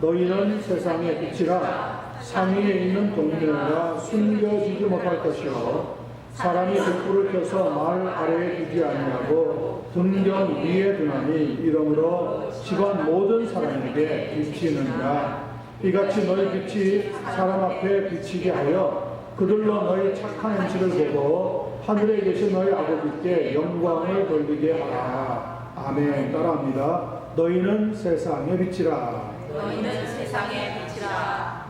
너희는 세상의 빛이라. 산 위에 있는 동네가 숨겨지지 못할 것이요 사람이 등불을 켜서 말 아래에 두지 아니하고 등경 위에 두나니 이러므로 집안 모든 사람에게 비치느니라. 이같이 너희 빛이 사람 앞에 비치게 하여 그들로 너희 착한 행실을 보고 하늘에 계신 너희 아버지께 영광을 돌리게 하라. 아멘. 따라합니다. 너희는 세상의 빛이라. 너희는 세상의 빛이라.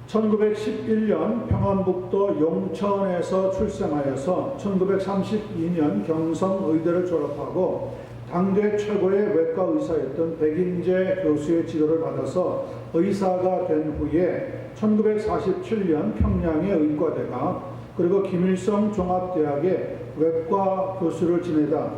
1911년 평안북도 용천에서 출생하여서 1932년 경성의대를 졸업하고 당대 최고의 외과 의사였던 백인재 교수의 지도를 받아서 의사가 된 후에 1947년 평양의 의과대가 그리고 김일성 종합대학의 외과 교수를 지내다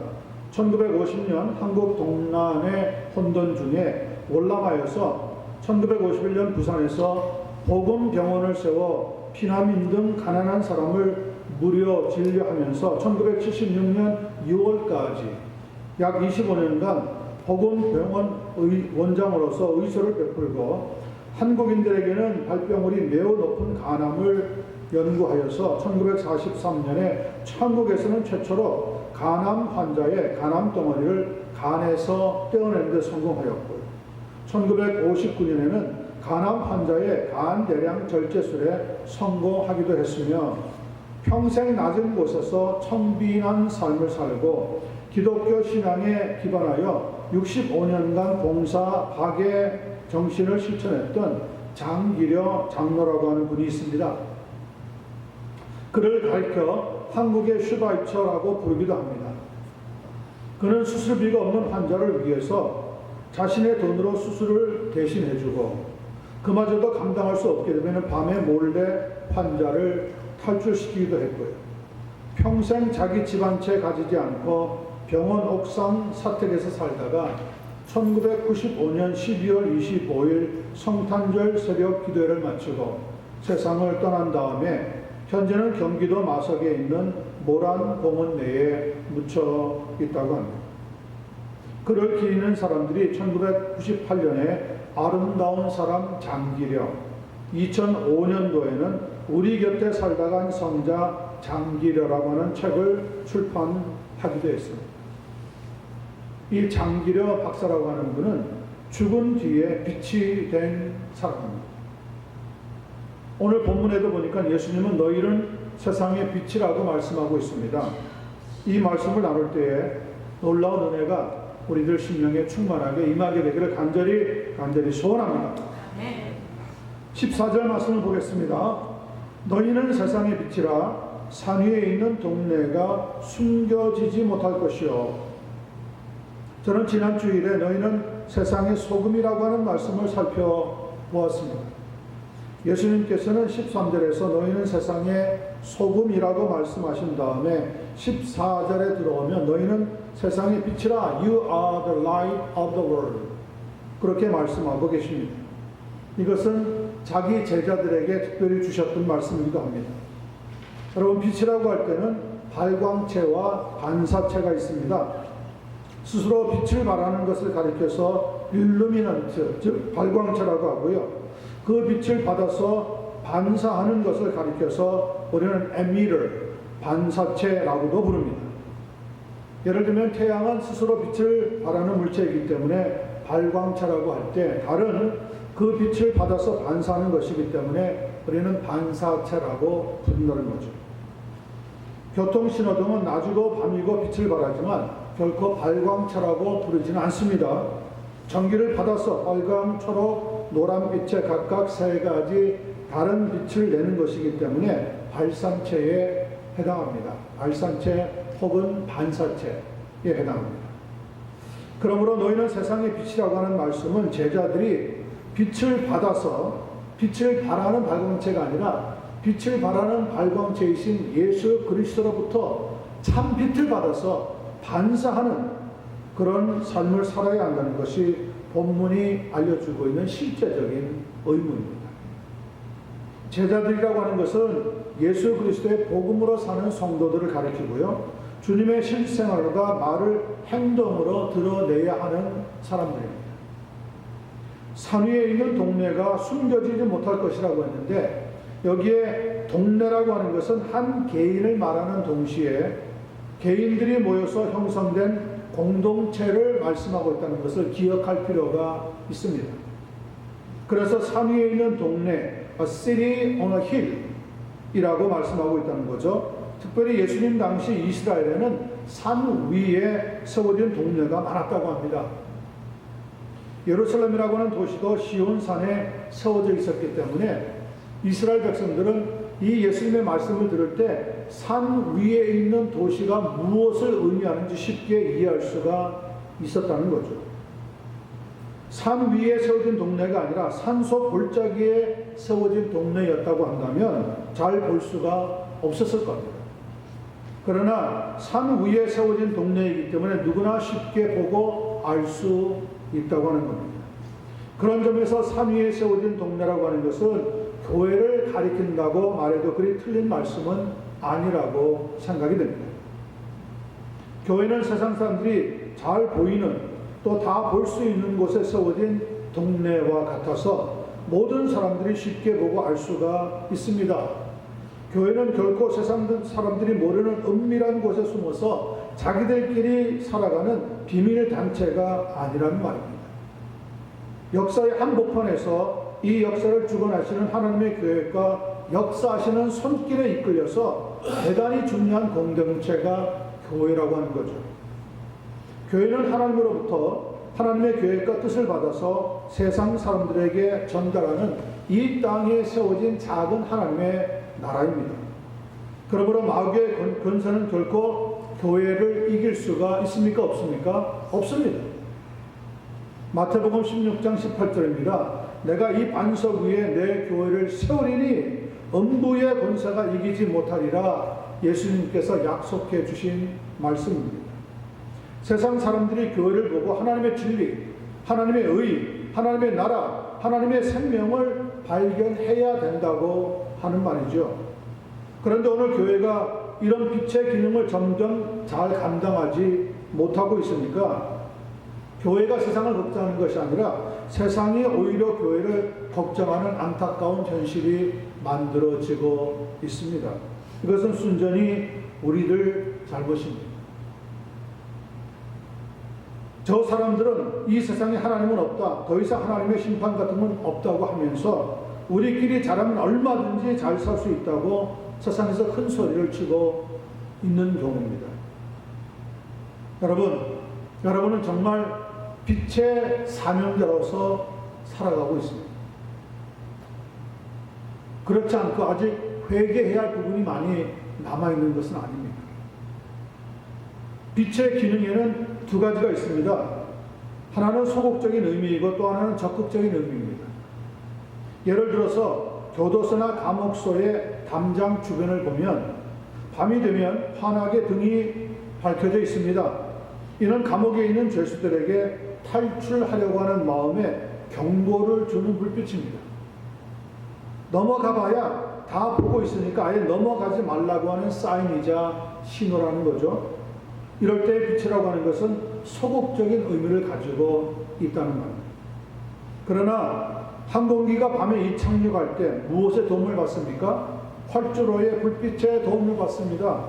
1950년 한국 동란의 혼돈 중에 월남하여서 1951년 부산에서 복음병원을 세워 피난민 등 가난한 사람을 무료 진료하면서 1976년 6월까지 약 25년간 복음병원 원장으로서 의소를 베풀고 한국인들에게는 발병률이 매우 높은 간암을 연구하여서 1943년에 천국에서는 최초로 간암 환자의 간암 덩어리를 간에서 떼어내는 데 성공하였고요. 1959년에는 간암 환자의 간 대량 절제술에 성공하기도 했으며 평생 낮은 곳에서 청빈한 삶을 살고 기독교 신앙에 기반하여 65년간 봉사 박애 정신을 실천했던 장기려 장로라고 하는 분이 있습니다. 그를 가리켜 한국의 슈바이처라고 부르기도 합니다. 그는 수술비가 없는 환자를 위해서 자신의 돈으로 수술을 대신해주고 그마저도 감당할 수 없게 되면 밤에 몰래 환자를 탈출시키기도 했고요. 평생 자기 집 한 채 가지지 않고 병원 옥상 사택에서 살다가 1995년 12월 25일 성탄절 새벽 기도회를 마치고 세상을 떠난 다음에 현재는 경기도 마석에 있는 모란공원 내에 묻혀 있다고 합니다. 그를 기리는 사람들이 1998년에 아름다운 사람 장기려, 2005년도에는 우리 곁에 살다 간 성자 장기려라고 하는 책을 출판하기도 했습니다. 이 장기려 박사라고 하는 분은 죽은 뒤에 빛이 된 사람입니다. 오늘 본문에도 보니까 예수님은 너희는 세상의 빛이라고 말씀하고 있습니다. 이 말씀을 나눌 때에 놀라운 은혜가 우리들 심령에 충만하게 임하게 되기를 간절히 소원합니다. 14절 말씀을 보겠습니다. 너희는 세상의 빛이라. 산 위에 있는 동네가 숨겨지지 못할 것이요. 저는 지난 주일에 너희는 세상의 소금이라고 하는 말씀을 살펴보았습니다. 예수님께서는 13절에서 너희는 세상의 소금이라고 말씀하신 다음에 14절에 들어오면 너희는 세상의 빛이라. You are the light of the world. 그렇게 말씀하고 계십니다. 이것은 자기 제자들에게 특별히 주셨던 말씀이기도 합니다. 여러분, 빛이라고 할 때는 발광체와 반사체가 있습니다. 스스로 빛을 발하는 것을 가리켜서 일루미넌트, 즉 발광체라고 하고요. 그 빛을 받아서 반사하는 것을 가리켜서 우리는 에미터, 반사체라고도 부릅니다. 예를 들면 태양은 스스로 빛을 발하는 물체이기 때문에 발광체라고 할 때 달은 그 빛을 받아서 반사하는 것이기 때문에 우리는 반사체라고 부른다는 거죠. 교통신호등은 낮이고 밤이고 빛을 발하지만 결코 발광체라고 부르지는 않습니다. 전기를 받아서 빨강, 초록, 노란빛에 각각 세 가지 다른 빛을 내는 것이기 때문에 발산체에 해당합니다. 발산체 혹은 반사체에 해당합니다. 그러므로 너희는 세상의 빛이라고 하는 말씀은 제자들이 빛을 받아서 빛을 발하는 발광체가 아니라 빛을 발하는 발광체이신 예수 그리스도로부터 참 빛을 받아서 반사하는 그런 삶을 살아야 한다는 것이 본문이 알려주고 있는 실제적인 의무입니다. 제자들이라고 하는 것은 예수 그리스도의 복음으로 사는 성도들을 가리키고요. 주님의 실생활과 말을 행동으로 드러내야 하는 사람들입니다. 산 위에 있는 동네가 숨겨지지 못할 것이라고 했는데, 여기에 동네라고 하는 것은 한 개인을 말하는 동시에 개인들이 모여서 형성된 공동체를 말씀하고 있다는 것을 기억할 필요가 있습니다. 그래서 산 위에 있는 동네, a city on a hill 이라고 말씀하고 있다는 거죠. 특별히 예수님 당시 이스라엘에는 산 위에 세워진 동네가 많았다고 합니다. 예루살렘이라고 하는 도시도 시온산에 세워져 있었기 때문에 이스라엘 백성들은 이 예수님의 말씀을 들을 때 산 위에 있는 도시가 무엇을 의미하는지 쉽게 이해할 수가 있었다는 거죠. 산 위에 세워진 동네가 아니라 산소 골짜기에 세워진 동네였다고 한다면 잘 볼 수가 없었을 겁니다. 그러나 산 위에 세워진 동네이기 때문에 누구나 쉽게 보고 알 수 있다고 하는 겁니다. 그런 점에서 산 위에 세워진 동네라고 하는 것은 교회를 가리킨다고 말해도 그리 틀린 말씀은 아니라고 생각이 됩니다. 교회는 세상 사람들이 잘 보이는, 또 다 볼 수 있는 곳에 세워진 동네와 같아서 모든 사람들이 쉽게 보고 알 수가 있습니다. 교회는 결코 세상 사람들이 모르는 은밀한 곳에 숨어서 자기들끼리 살아가는 비밀 단체가 아니라는 말입니다. 역사의 한복판에서 이 역사를 주관하시는 하나님의 교회가 역사하시는 손길에 이끌려서 대단히 중요한 공동체가 교회라고 하는 거죠. 교회는 하나님으로부터 하나님의 계획과 뜻을 받아서 세상 사람들에게 전달하는 이 땅에 세워진 작은 하나님의 나라입니다. 그러므로 마귀의 권세는 결코 교회를 이길 수가 있습니까? 없습니까? 없습니다. 마태복음 16장 18절입니다. 내가 이 반석 위에 내 교회를 세우리니 음부의 권세가 이기지 못하리라. 예수님께서 약속해 주신 말씀입니다. 세상 사람들이 교회를 보고 하나님의 진리, 하나님의 의, 하나님의 나라, 하나님의 생명을 발견해야 된다고 하는 말이죠. 그런데 오늘 교회가 이런 빛의 기능을 점점 잘 감당하지 못하고 있으니까 교회가 세상을 걱정하는 것이 아니라 세상이 오히려 교회를 걱정하는 안타까운 현실이 만들어지고 있습니다. 이것은 순전히 우리들 잘못입니다. 저 사람들은 이 세상에 하나님은 없다, 더 이상 하나님의 심판 같은 건 없다고 하면서 우리끼리 잘하면 얼마든지 잘 살 수 있다고 세상에서 큰 소리를 치고 있는 경우입니다. 여러분은 정말 빛의 사명자로서 살아가고 있습니다. 그렇지 않고 아직 회개해야 할 부분이 많이 남아있는 것은 아닙니다. 빛의 기능에는 두 가지가 있습니다. 하나는 소극적인 의미이고 또 하나는 적극적인 의미입니다. 예를 들어서 교도소나 감옥소의 담장 주변을 보면 밤이 되면 환하게 등이 밝혀져 있습니다. 이는 감옥에 있는 죄수들에게 탈출하려고 하는 마음에 경고를 주는 불빛입니다. 넘어가봐야 다 보고 있으니까 아예 넘어가지 말라고 하는 사인이자 신호라는 거죠. 이럴 때 빛이라고 하는 것은 소극적인 의미를 가지고 있다는 말입니다. 그러나 항공기가 밤에 이착륙할 때 무엇에 도움을 받습니까? 활주로의 불빛에 도움을 받습니다.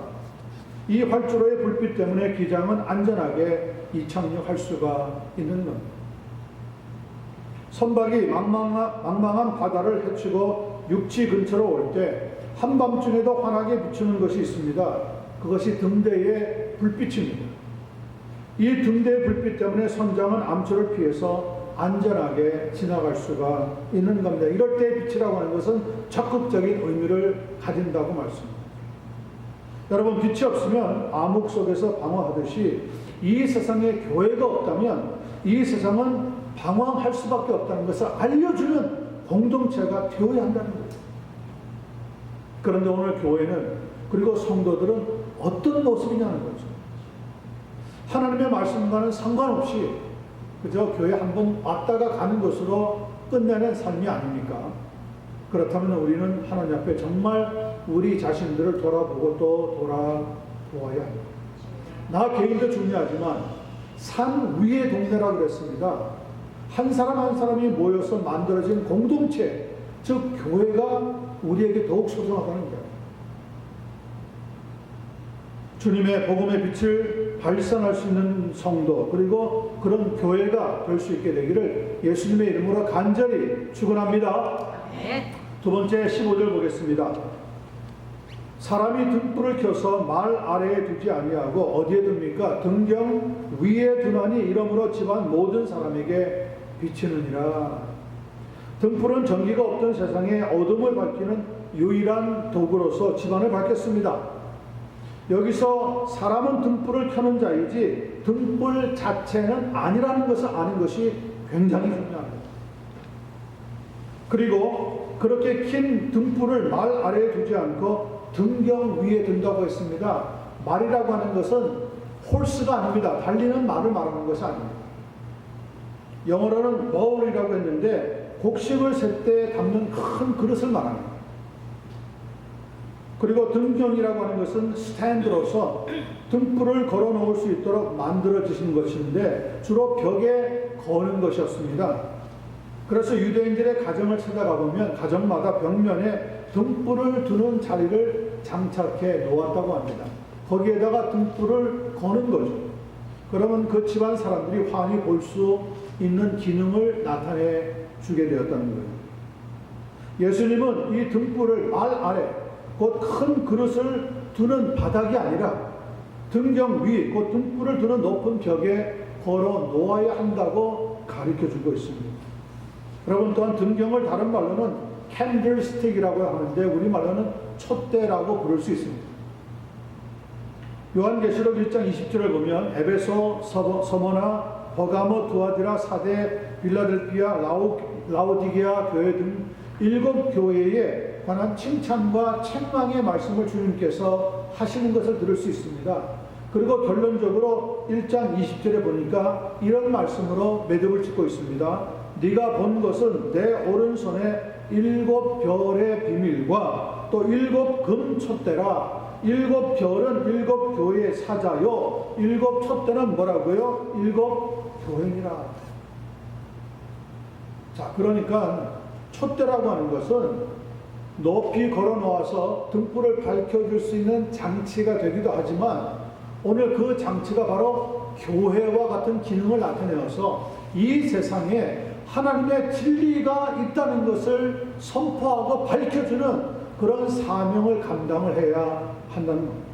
이 활주로의 불빛 때문에 기장은 안전하게 이착륙할 수가 있는 겁니다. 선박이 망망한 바다를 헤치고 육지 근처로 올 때 한밤중에도 환하게 비추는 것이 있습니다. 그것이 등대의 불빛입니다. 이 등대의 불빛 때문에 선장은 암초를 피해서 안전하게 지나갈 수가 있는 겁니다. 이럴 때의 빛이라고 하는 것은 적극적인 의미를 가진다고 말씀합니다. 여러분, 빛이 없으면 암흑 속에서 방황하듯이 이 세상에 교회가 없다면 이 세상은 방황할 수밖에 없다는 것을 알려주는 공동체가 되어야 한다는 거예요. 그런데 오늘 교회는, 그리고 성도들은 어떤 모습이냐는 거죠. 하나님의 말씀과는 상관없이 그저 교회 한번 왔다가 가는 것으로 끝내는 삶이 아닙니까? 그렇다면 우리는 하나님 앞에 정말 우리 자신들을 돌아보고 또 돌아보아야 합니다. 나 개인도 중요하지만 산 위의 동네라고 그랬습니다. 한 사람 한 사람이 모여서 만들어진 공동체, 즉 교회가 우리에게 더욱 소중하다는 거예요. 주님의 복음의 빛을 발산할 수 있는 성도, 그리고 그런 교회가 될 수 있게 되기를 예수님의 이름으로 간절히 축원합니다. 두 번째 15절 보겠습니다. 사람이 등불을 켜서 말 아래에 두지 아니하고 어디에 둡니까? 등경 위에 두나니 이러므로 집안 모든 사람에게 비치느니라. 등불은 전기가 없던 세상에 어둠을 밝히는 유일한 도구로서 집안을 밝혔습니다. 여기서 사람은 등불을 켜는 자이지 등불 자체는 아니라는 것을 아는 것이 굉장히 중요합니다. 그리고 그렇게 킨 등불을 말 아래에 두지 않고 등경 위에 둔다고 했습니다. 말이라고 하는 것은 홀스가 아닙니다. 달리는 말을 말하는 것이 아닙니다. 영어로는 bowl이라고 했는데 곡식을 셀 때 담는 큰 그릇을 말합니다. 그리고 등경이라고 하는 것은 스탠드로서 등불을 걸어 놓을 수 있도록 만들어지신 것인데 주로 벽에 거는 것이었습니다. 그래서 유대인들의 가정을 찾아가 보면 가정마다 벽면에 등불을 두는 자리를 장착해 놓았다고 합니다. 거기에다가 등불을 거는 거죠. 그러면 그 집안 사람들이 환히 볼 수 있는 기능을 나타내 주게 되었다는 거예요. 예수님은 이 등불을 말 아래 곧 큰 그릇을 두는 바닥이 아니라 등경 위, 곧 등불을 두는 높은 벽에 걸어 놓아야 한다고 가르쳐 주고 있습니다. 여러분 또한 등경을 다른 말로는 캔들스틱이라고 하는데 우리말로는 촛대라고 부를 수 있습니다. 요한계시록 1장 20절을 보면 에베소, 서머나, 버가모, 두아디라, 사데, 빌라델피아, 라오디게아 교회 등 7교회에 관한 칭찬과 책망의 말씀을 주님께서 하시는 것을 들을 수 있습니다. 그리고 결론적으로 1장 20절에 보니까 이런 말씀으로 매듭을 짓고 있습니다. 네가 본 것은 내 오른손에 7별의 비밀과 또 7금 촛대라. 7별은 7교회의 사자요 7촛대는 뭐라고요? 7교회니라. 자, 그러니까 촛대라고 하는 것은 높이 걸어 놓아서 등불을 밝혀줄 수 있는 장치가 되기도 하지만 오늘 그 장치가 바로 교회와 같은 기능을 나타내어서 이 세상에 하나님의 진리가 있다는 것을 선포하고 밝혀주는 그런 사명을 감당을 해야 한다는 겁니다.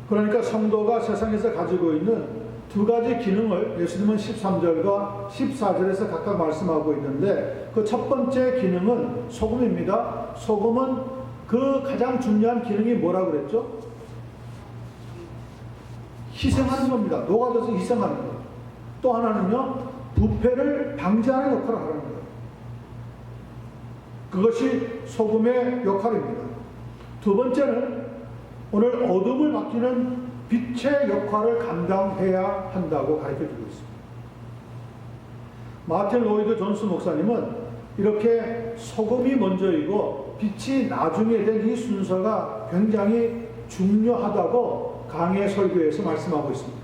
그러니까 성도가 세상에서 가지고 있는 두 가지 기능을 예수님은 13절과 14절에서 각각 말씀하고 있는데 그 첫 번째 기능은 소금입니다. 소금은 그 가장 중요한 기능이 뭐라고 그랬죠? 희생하는 겁니다. 녹아져서 희생하는 것. 또 하나는요, 부패를 방지하는 역할을 하는 거예요. 그것이 소금의 역할입니다. 두 번째는 오늘 어둠을 맡기는 빛의 역할을 감당해야 한다고 가르쳐주고 있습니다. 마틴 로이드 존스 목사님은 이렇게 소금이 먼저이고 빛이 나중에 된 이 순서가 굉장히 중요하다고 강해 설교에서 말씀하고 있습니다.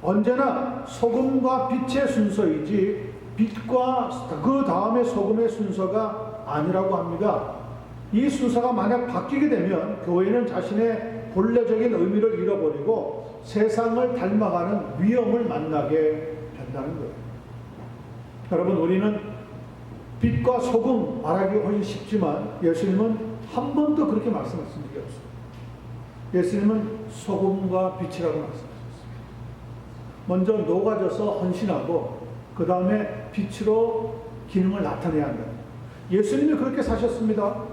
언제나 소금과 빛의 순서이지 빛과 그 다음에 소금의 순서가 아니라고 합니다. 이 순서가 만약 바뀌게 되면 교회는 자신의 본래적인 의미를 잃어버리고 세상을 닮아가는 위험을 만나게 된다는 거예요. 여러분, 우리는 빛과 소금 말하기 훨씬 쉽지만 예수님은 한 번도 그렇게 말씀하신 적이 없어요. 예수님은 소금과 빛이라고 말씀하셨습니다. 먼저 녹아져서 헌신하고 그 다음에 빛으로 기능을 나타내야 한다. 예수님이 그렇게 사셨습니다.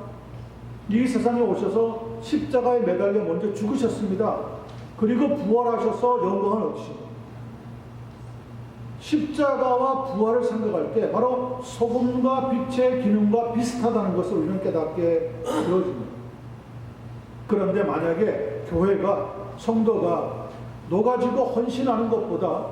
이 세상에 오셔서 십자가에 매달려 먼저 죽으셨습니다. 그리고 부활하셔서 영광을 얻으시고 십자가와 부활을 생각할 때 바로 소금과 빛의 기능과 비슷하다는 것을 우리는 깨닫게 되어집니다. 그런데 만약에 교회가, 성도가 녹아지고 헌신하는 것보다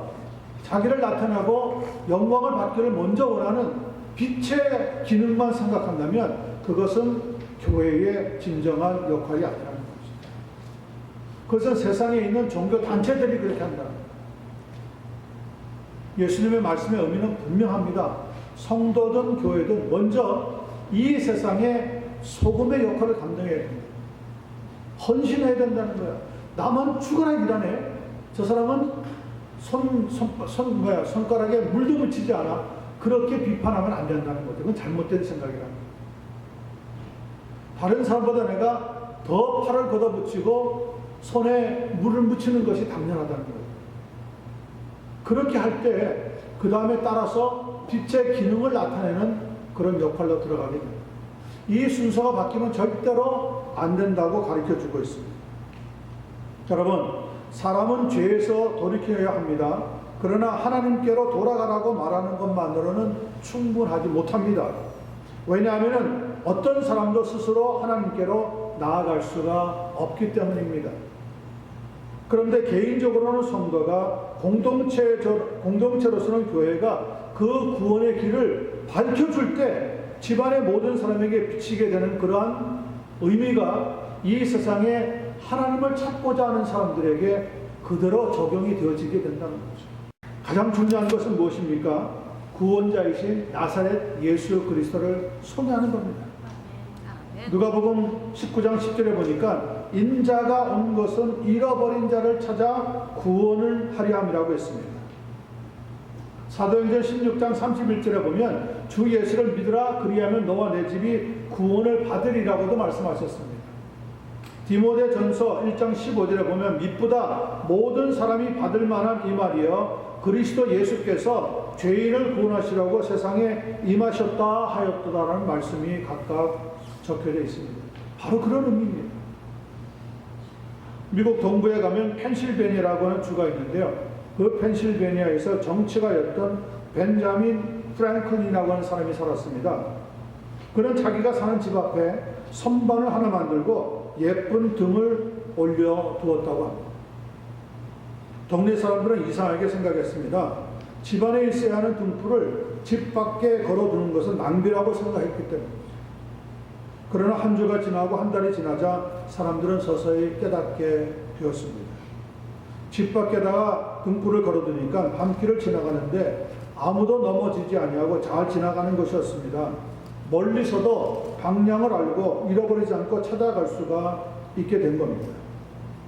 자기를 나타내고 영광을 받기를 먼저 원하는 빛의 기능만 생각한다면 그것은 교회의 진정한 역할이 아니라는 것입니다. 그것은 세상에 있는 종교 단체들이 그렇게 한다. 예수님의 말씀의 의미는 분명합니다. 성도든 교회든 먼저 이 세상에 소금의 역할을 감당해야 됩니다. 헌신해야 된다는 거야. 나만 죽어라 일하네. 저 사람은 손가락에 물도 묻히지 않아. 그렇게 비판하면 안 된다는 거죠. 그건 잘못된 생각이랍니다. 다른 사람보다 내가 더 팔을 걷어붙이고 손에 물을 묻히는 것이 당연하다는 거예요. 그렇게 할 때 그 다음에 따라서 빛의 기능을 나타내는 그런 역할로 들어가게 됩니다. 이 순서가 바뀌면 절대로 안 된다고 가르쳐주고 있습니다. 여러분, 사람은 죄에서 돌이켜야 합니다. 그러나 하나님께로 돌아가라고 말하는 것만으로는 충분하지 못합니다. 왜냐하면 어떤 사람도 스스로 하나님께로 나아갈 수가 없기 때문입니다. 그런데 개인적으로는 성도가 공동체로서는 교회가 그 구원의 길을 밝혀줄 때 집안의 모든 사람에게 비치게 되는 그러한 의미가 이 세상에 하나님을 찾고자 하는 사람들에게 그대로 적용이 되어지게 된다는 거죠. 가장 중요한 것은 무엇입니까? 구원자이신 나사렛 예수 그리스도를 소개하는 겁니다. 누가복음 19장 10절에 보니까 인자가 온 것은 잃어버린 자를 찾아 구원을 하려 함이라고 했습니다. 사도행전 16장 31절에 보면 주 예수를 믿으라 그리하면 너와 내 집이 구원을 받으리라고도 말씀하셨습니다. 디모데전서 1장 15절에 보면 미쁘다 모든 사람이 받을 만한 이 말이여 그리스도 예수께서 죄인을 구원하시려고 세상에 임하셨다 하였도다라는 말씀이 각각 적혀져 있습니다. 바로 그런 의미입니다. 미국 동부에 가면 펜실베니아라고 하는 주가 있는데요. 그 펜실베니아에서 정치가였던 벤자민 프랭클린이라고 하는 사람이 살았습니다. 그는 자기가 사는 집 앞에 선반을 하나 만들고 예쁜 등을 올려두었다고 합니다. 동네 사람들은 이상하게 생각했습니다. 집안에 있어야 하는 등불을 집 밖에 걸어두는 것은 낭비라고 생각했기 때문입니다. 그러나 한 주가 지나고 한 달이 지나자 사람들은 서서히 깨닫게 되었습니다. 집 밖에다가 등불을 걸어두니까 밤길을 지나가는데 아무도 넘어지지 아니하고 잘 지나가는 것이었습니다. 멀리서도 방향을 알고 잃어버리지 않고 찾아갈 수가 있게 된 겁니다.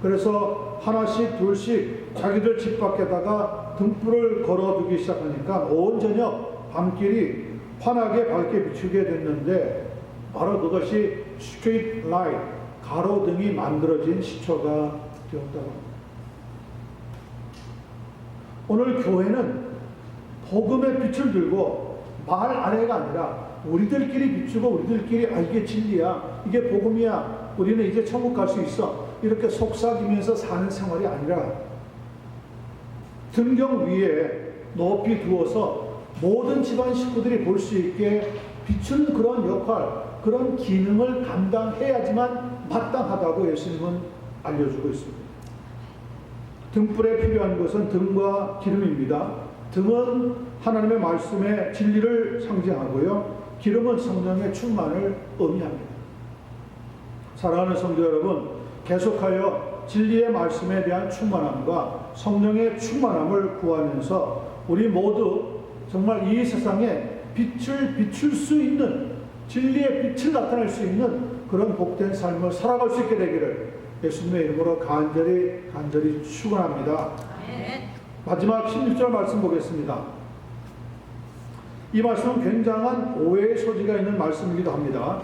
그래서 하나씩 둘씩 자기들 집 밖에다가 등불을 걸어두기 시작하니까 온 저녁 밤길이 환하게 밝게 비추게 됐는데 바로 그것이 스트리트 라이트, 가로등이 만들어진 시초가 되었다고 합니다. 오늘 교회는 복음의 빛을 들고 말 아래가 아니라 우리들끼리 비추고 우리들끼리 이게 진리야, 이게 복음이야, 우리는 이제 천국 갈 수 있어, 이렇게 속삭이면서 사는 생활이 아니라 등경 위에 높이 두어서 모든 집안 식구들이 볼 수 있게 비추는 그런 역할, 그런 기능을 감당해야지만 마땅하다고 예수님은 알려주고 있습니다. 등불에 필요한 것은 등과 기름입니다. 등은 하나님의 말씀의 진리를 상징하고요. 기름은 성령의 충만을 의미합니다. 사랑하는 성도 여러분, 계속하여 진리의 말씀에 대한 충만함과 성령의 충만함을 구하면서 우리 모두 정말 이 세상에 빛을 비출 수 있는, 진리의 빛을 나타낼 수 있는 그런 복된 삶을 살아갈 수 있게 되기를 예수님의 이름으로 간절히 축원합니다. 마지막 16절 말씀 보겠습니다. 이 말씀은 굉장한 오해의 소지가 있는 말씀이기도 합니다.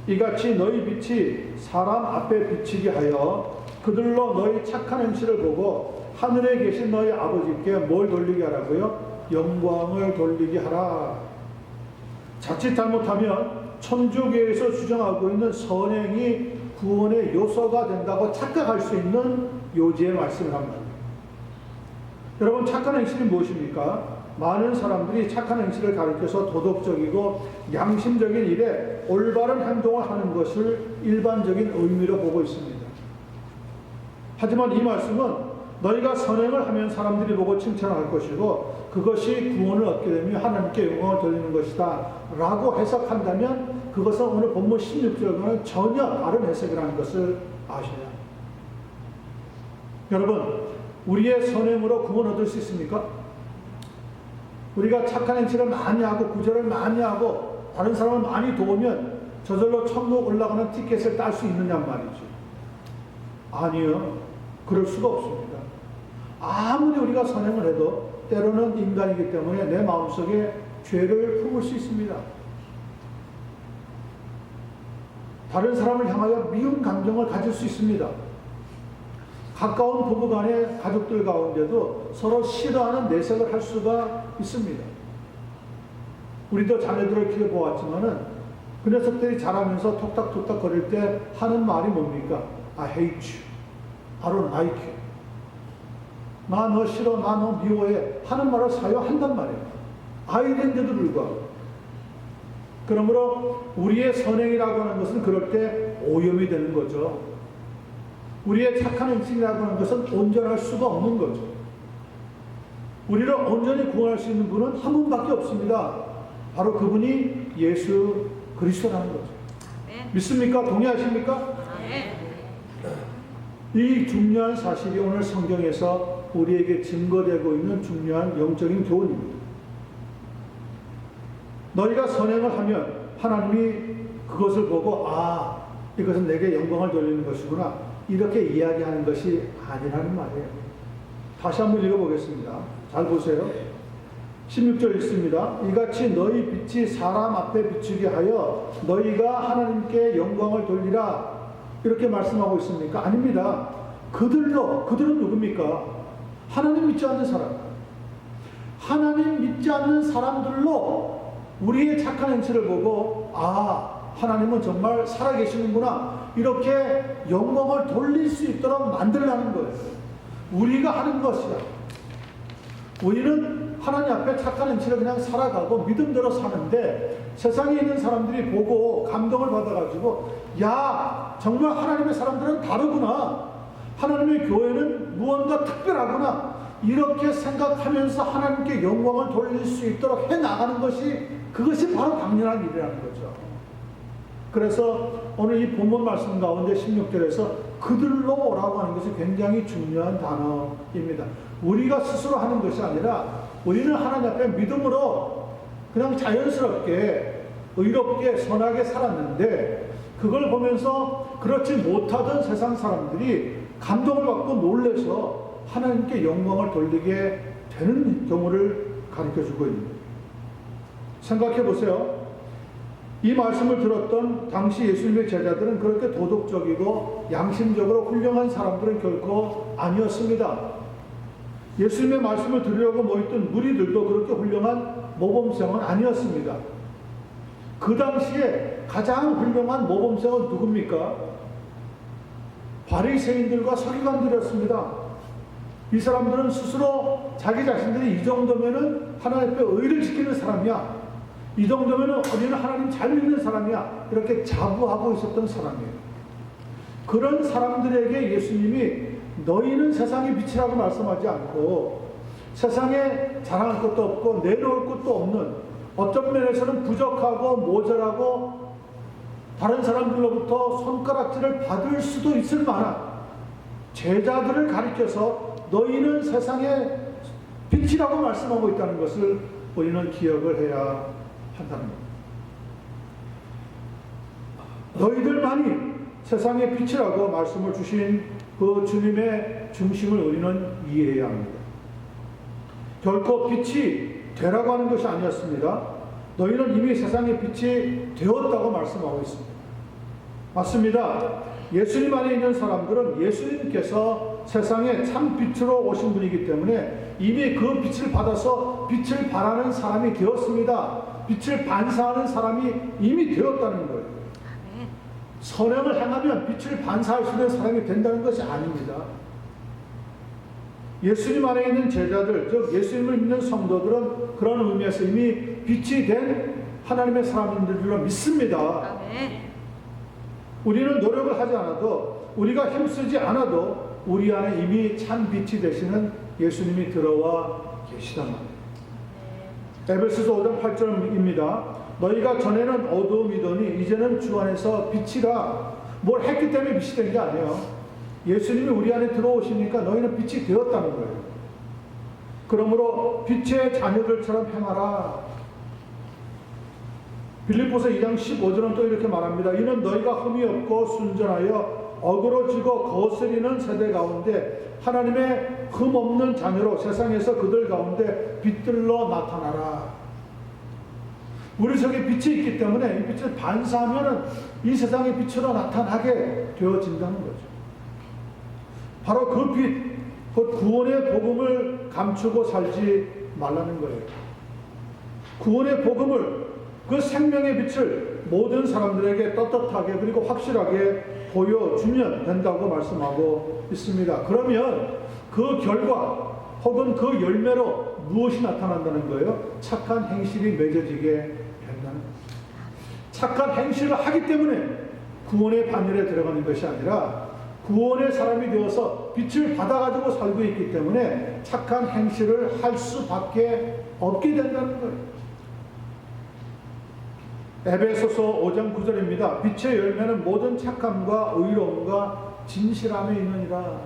이같이 너희 빛이 사람 앞에 비치게 하여 그들로 너희 착한 행실을 보고 하늘에 계신 너희 아버지께 뭘 돌리게 하라고요? 영광을 돌리게 하라. 자칫 잘못하면 천주교에서 주장하고 있는 선행이 구원의 요소가 된다고 착각할 수 있는 요지의 말씀을 합니다. 여러분, 착한 행실이 무엇입니까? 많은 사람들이 착한 행실을 가리켜서 도덕적이고 양심적인 일에 올바른 행동을 하는 것을 일반적인 의미로 보고 있습니다. 하지만 이 말씀은 너희가 선행을 하면 사람들이 보고 칭찬할 것이고 그것이 구원을 얻게 되면 하나님께 영광을 돌리는 것이다 라고 해석한다면 그것은 오늘 본문 16절과는 전혀 다른 해석이라는 것을 아셔야 합니다. 여러분, 우리의 선행으로 구원 얻을 수 있습니까? 우리가 착한 행실을 많이 하고 구제를 많이 하고 다른 사람을 많이 도우면 저절로 천국 올라가는 티켓을 딸 수 있느냐 말이죠. 아니요. 그럴 수가 없습니다. 아무리 우리가 선행을 해도 때로는 인간이기 때문에 내 마음속에 죄를 품을 수 있습니다. 다른 사람을 향하여 미운 감정을 가질 수 있습니다. 가까운 부부간의 가족들 가운데도 서로 싫어하는 내색을 할 수가 있습니다. 우리도 자녀들을 키워보았지만은 그 녀석들이 자라면서 톡닥톡닥 거릴 때 하는 말이 뭡니까? I hate you. I don't like you. 나 너 싫어, 나 너 미워해 하는 말을 사용한단 말이에요. 아이인데도 불구하고. 그러므로 우리의 선행이라고 하는 것은 그럴 때 오염이 되는 거죠. 우리의 착한 행실이라고 하는 것은 온전할 수가 없는 거죠. 우리를 온전히 구원할 수 있는 분은 한 분밖에 없습니다. 바로 그분이 예수 그리스도라는 거죠. 믿습니까? 동의하십니까? 이 중요한 사실이 오늘 성경에서 우리에게 증거되고 있는 중요한 영적인 교훈입니다. 너희가 선행을 하면 하나님이 그것을 보고 이것은 내게 영광을 돌리는 것이구나 이렇게 이야기하는 것이 아니라는 말이에요. 다시 한번 읽어보겠습니다. 잘 보세요. 16절 읽습니다. 이같이 너희 빛이 사람 앞에 비추게 하여 너희가 하나님께 영광을 돌리라 이렇게 말씀하고 있습니까? 아닙니다. 그들은 누굽니까? 하나님 믿지 않는 사람. 하나님 믿지 않는 사람들로 우리의 착한 행실을 보고 하나님은 정말 살아계시는구나 이렇게 영광을 돌릴 수 있도록 만들라는 거예요. 우리가 하는 것이야. 우리는 하나님 앞에 착한 행실을 그냥 살아가고 믿음대로 사는데 세상에 있는 사람들이 보고 감동을 받아가지고 정말 하나님의 사람들은 다르구나. 하나님의 교회는 무언가 특별하구나. 이렇게 생각하면서 하나님께 영광을 돌릴 수 있도록 해나가는 그것이 바로 당연한 일이라는 거죠. 그래서 오늘 이 본문 말씀 가운데 16절에서 그들로라고 하는 것이 굉장히 중요한 단어입니다. 우리가 스스로 하는 것이 아니라 우리는 하나님 앞에 믿음으로 그냥 자연스럽게 의롭게 선하게 살았는데 그걸 보면서 그렇지 못하던 세상 사람들이 감동을 받고 놀라서 하나님께 영광을 돌리게 되는 경우를 가르쳐주고 있는 거예요. 생각해 보세요. 이 말씀을 들었던 당시 예수님의 제자들은 그렇게 도덕적이고 양심적으로 훌륭한 사람들은 결코 아니었습니다. 예수님의 말씀을 들으려고 모였던 무리들도 그렇게 훌륭한 모범생은 아니었습니다. 그 당시에 가장 훌륭한 모범생은 누굽니까? 바리새인들과 서기관들이었습니다. 이 사람들은 스스로 자기 자신들이 이 정도면은 하나님 앞에 의를 지키는 사람이야. 이 정도면은 우리는 하나님 잘 믿는 사람이야. 이렇게 자부하고 있었던 사람이에요. 그런 사람들에게 예수님이 너희는 세상의 빛이라고 말씀하지 않고 세상에 자랑할 것도 없고 내놓을 것도 없는 어떤 면에서는 부족하고 모자라고 다른 사람들로부터 손가락질을 받을 수도 있을 만한 제자들을 가리켜서 너희는 세상의 빛이라고 말씀하고 있다는 것을 우리는 기억을 해야 한다는 겁니다. 너희들만이 세상의 빛이라고 말씀을 주신 그 주님의 중심을 우리는 이해해야 합니다. 결코 빛이 되라고 하는 것이 아니었습니다. 너희는 이미 세상의 빛이 되었다고 말씀하고 있습니다. 맞습니다. 예수님 안에 있는 사람들은 예수님께서 세상에 참 빛으로 오신 분이기 때문에 이미 그 빛을 받아서 빛을 발하는 사람이 되었습니다. 빛을 반사하는 사람이 이미 되었다는 거예요. 선행을 행하면 빛을 반사할 수 있는 사람이 된다는 것이 아닙니다. 예수님 안에 있는 제자들, 즉 예수님을 믿는 성도들은 그런 의미에서 이미 빛이 된 하나님의 사람인 줄로 믿습니다. 우리는 노력을 하지 않아도 우리가 힘쓰지 않아도 우리 안에 이미 참 빛이 되시는 예수님이 들어와 계시단 말이에요. 에베소서 5장 8절입니다. 너희가 전에는 어두움이더니 이제는 주 안에서 빛이라. 뭘 했기 때문에 빛이 된 게 아니에요. 예수님이 우리 안에 들어오시니까 너희는 빛이 되었다는 거예요. 그러므로 빛의 자녀들처럼 행하라. 빌립보서 2장 15절은 또 이렇게 말합니다. 이는 너희가 흠이 없고 순전하여 어그러지고 거스리는 세대 가운데 하나님의 흠 없는 자녀로 세상에서 그들 가운데 빛들로 나타나라. 우리 속에 빛이 있기 때문에 이 빛을 반사하면 이 세상의 빛으로 나타나게 되어진다는 거죠. 바로 그 빛, 곧 구원의 복음을 감추고 살지 말라는 거예요. 구원의 복음을, 그 생명의 빛을 모든 사람들에게 떳떳하게 그리고 확실하게 보여주면 된다고 말씀하고 있습니다. 그러면 그 결과 혹은 그 열매로 무엇이 나타난다는 거예요? 착한 행실이 맺어지게 된다는 거예요. 착한 행실을 하기 때문에 구원의 반열에 들어가는 것이 아니라 구원의 사람이 되어서 빛을 받아가지고 살고 있기 때문에 착한 행실을 할 수밖에 없게 된다는 거예요. 에베소서 5장 9절입니다. 빛의 열매는 모든 착함과 의로움과 진실함에 있느니라.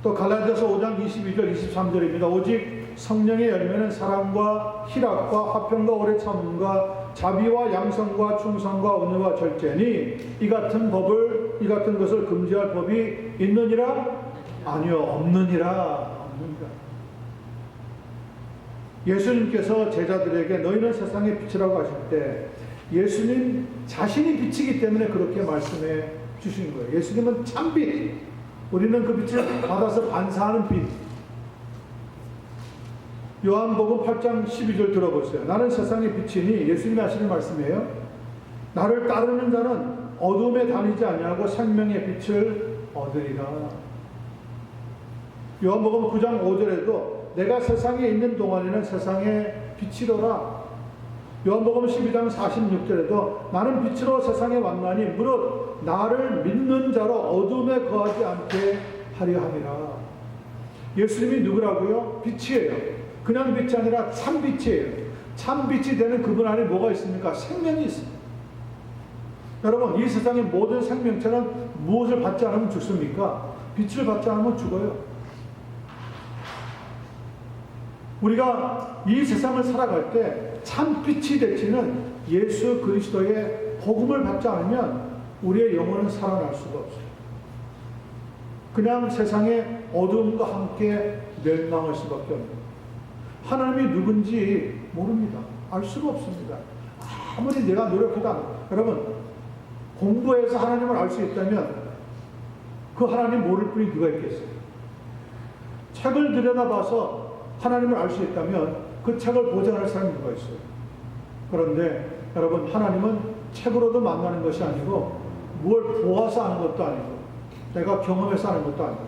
또 갈라디아서 5장 22절 23절입니다. 오직 성령의 열매는 사랑과 희락과 화평과 오래 참음과 자비와 양성과 충성과 온유와 절제니 이 같은 것을 금지할 법이 있느니라? 아니요, 없느니라. 예수님께서 제자들에게 너희는 세상의 빛이라고 하실 때 예수님 자신이 빛이기 때문에 그렇게 말씀해 주신 거예요. 예수님은 참빛, 우리는 그 빛을 받아서 반사하는 빛. 요한복음 8장 12절 들어보세요. 나는 세상의 빛이니, 예수님이 하시는 말씀이에요. 나를 따르는 자는 어둠에 다니지 아니하고 생명의 빛을 얻으리라. 요한복음 9장 5절에도 내가 세상에 있는 동안에는 세상의 빛이로라. 요한복음 12장 46절에도 나는 빛으로 세상에 왔나니 무릇 나를 믿는 자로 어둠에 거하지 않게 하려 함이라. 예수님이 누구라고요? 빛이에요. 그냥 빛이 아니라 참빛이에요. 참빛이 되는 그분 안에 뭐가 있습니까? 생명이 있습니다. 여러분, 이 세상의 모든 생명체는 무엇을 받지 않으면 죽습니까? 빛을 받지 않으면 죽어요. 우리가 이 세상을 살아갈 때 참빛이 되지는 예수 그리스도의 복음을 받지 않으면 우리의 영혼은 살아날 수가 없어요. 그냥 세상의 어둠과 함께 멸망할 수밖에 없는, 하나님이 누군지 모릅니다. 알 수가 없습니다. 아무리 내가 노력해도 안 돼요. 여러분, 공부해서 하나님을 알 수 있다면 그 하나님 모를 분이 누가 있겠어요? 책을 들여다봐서 하나님을 알 수 있다면 그 책을 보장할 사람이 누가 있어요? 그런데 여러분, 하나님은 책으로도 만나는 것이 아니고 뭘 보아서 아는 것도 아니고 내가 경험해서 아는 것도 아니고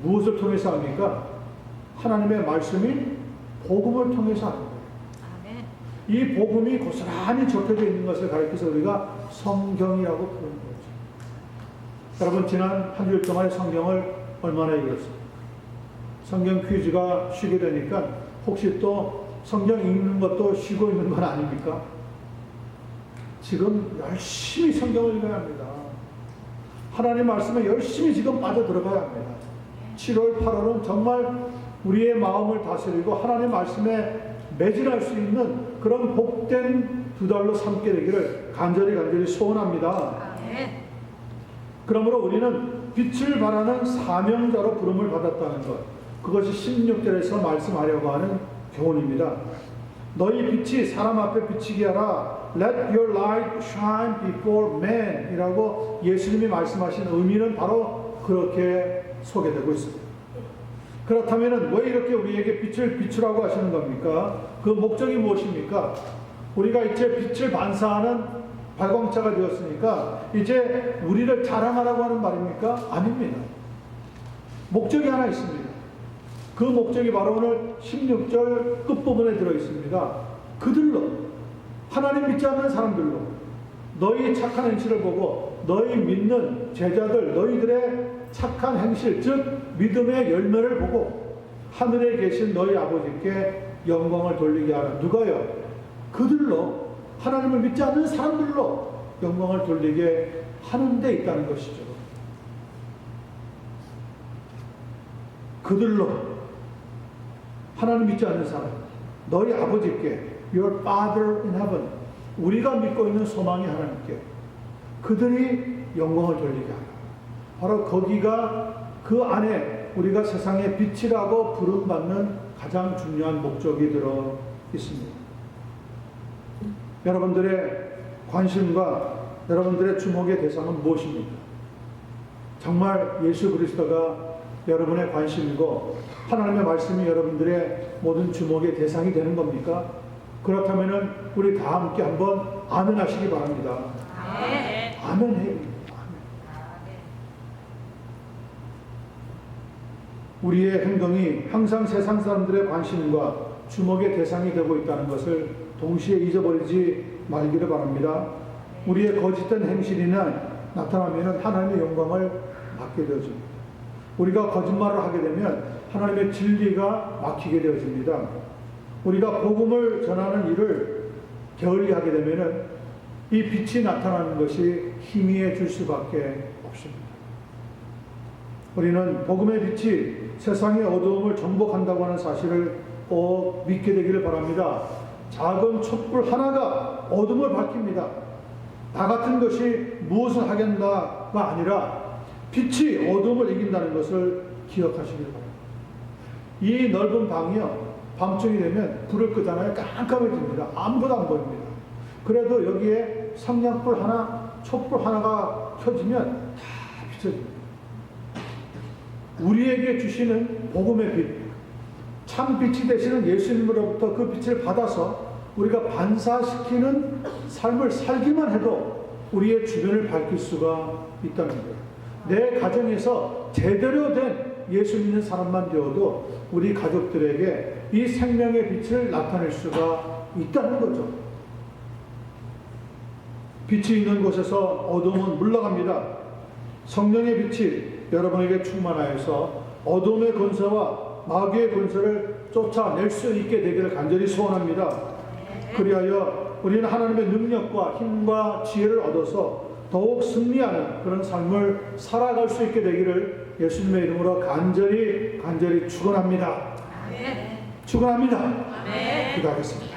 무엇을 통해서 합니까? 하나님의 말씀이 복음을 통해서 하는 거예요. 이 복음이 고스란히 적혀져 있는 것을 가리켜서 우리가 성경이라고 부르는 거죠. 여러분, 지난 한 주일 동안 성경을 얼마나 읽었습니까? 성경 퀴즈가 쉬게 되니까 혹시 또 성경 읽는 것도 쉬고 있는 건 아닙니까? 지금 열심히 성경을 읽어야 합니다. 하나님 말씀에 열심히 지금 빠져들어가야 합니다. 7월, 8월은 정말 우리의 마음을 다스리고 하나님 말씀에 매진할 수 있는 그런 복된 두 달로 삼게 되기를 간절히 소원합니다. 그러므로 우리는 빛을 발하는 사명자로 부름을 받았다는 것, 그것이 16절에서 말씀하려고 하는 교훈입니다. 너희 빛이 사람 앞에 비치게 하라. Let your light shine before men 이라고 예수님이 말씀하신 의미는 바로 그렇게 소개되고 있습니다. 그렇다면 왜 이렇게 우리에게 빛을 비추라고 하시는 겁니까? 그 목적이 무엇입니까? 우리가 이제 빛을 반사하는 발광체가 되었으니까 이제 우리를 자랑하라고 하는 말입니까? 아닙니다. 목적이 하나 있습니다. 그 목적이 바로 오늘 16절 끝부분에 들어있습니다. 그들로, 하나님 믿지 않는 사람들로 너희 착한 행실을 보고 너희 믿는 제자들, 너희들의 착한 행실, 즉 믿음의 열매를 보고 하늘에 계신 너희 아버지께 영광을 돌리게 하라. 누가요? 그들로, 하나님을 믿지 않는 사람들로 영광을 돌리게 하는 데 있다는 것이죠. 그들로, 하나님 믿지 않는 사람, 너희 아버지께, Your Father in Heaven, 우리가 믿고 있는 소망이 하나님께, 그들이 영광을 돌리게 하라. 바로 거기가 그 안에 우리가 세상의 빛이라고 부름받는 가장 중요한 목적이 들어 있습니다. 여러분들의 관심과 여러분들의 주목의 대상은 무엇입니까? 정말 예수 그리스도가 여러분의 관심이고 하나님의 말씀이 여러분들의 모든 주목의 대상이 되는 겁니까? 그렇다면 우리 다 함께 한번 아멘 하시기 바랍니다. 아멘 해요. 우리의 행동이 항상 세상 사람들의 관심과 주목의 대상이 되고 있다는 것을 동시에 잊어버리지 말기를 바랍니다. 우리의 거짓된 행실이나 나타나면 하나님의 영광을 받게 되어집니다. 우리가 거짓말을 하게 되면 하나님의 진리가 막히게 되어집니다. 우리가 복음을 전하는 일을 게을리 하게 되면 이 빛이 나타나는 것이 희미해질 수밖에 없습니다. 우리는 복음의 빛이 세상의 어두움을 정복한다고 하는 사실을 꼭 믿게 되기를 바랍니다. 작은 촛불 하나가 어둠을 밝힙니다. 나 같은 것이 무엇을 하겠다가 아니라 빛이 어둠을 이긴다는 것을 기억하시길 바랍니다. 이 넓은 방이요, 밤중이 되면 불을 끄잖아요. 깜깜해집니다. 아무것도 안 보입니다. 그래도 여기에 성냥불 하나, 촛불 하나가 켜지면 다 비춰집니다. 우리에게 주시는 복음의 빛, 참 빛이 되시는 예수님으로부터 그 빛을 받아서 우리가 반사시키는 삶을 살기만 해도 우리의 주변을 밝힐 수가 있다는 거예요. 내 가정에서 제대로 된 예수 믿는 사람만 되어도 우리 가족들에게 이 생명의 빛을 나타낼 수가 있다는 거죠. 빛이 있는 곳에서 어둠은 물러갑니다. 성령의 빛이 여러분에게 충만하여서 어둠의 권세와 마귀의 권세를 쫓아낼 수 있게 되기를 간절히 소원합니다. 그리하여 우리는 하나님의 능력과 힘과 지혜를 얻어서 더욱 승리하는 그런 삶을 살아갈 수 있게 되기를 예수님의 이름으로 간절히 축원합니다. 축원합니다. 기도하겠습니다.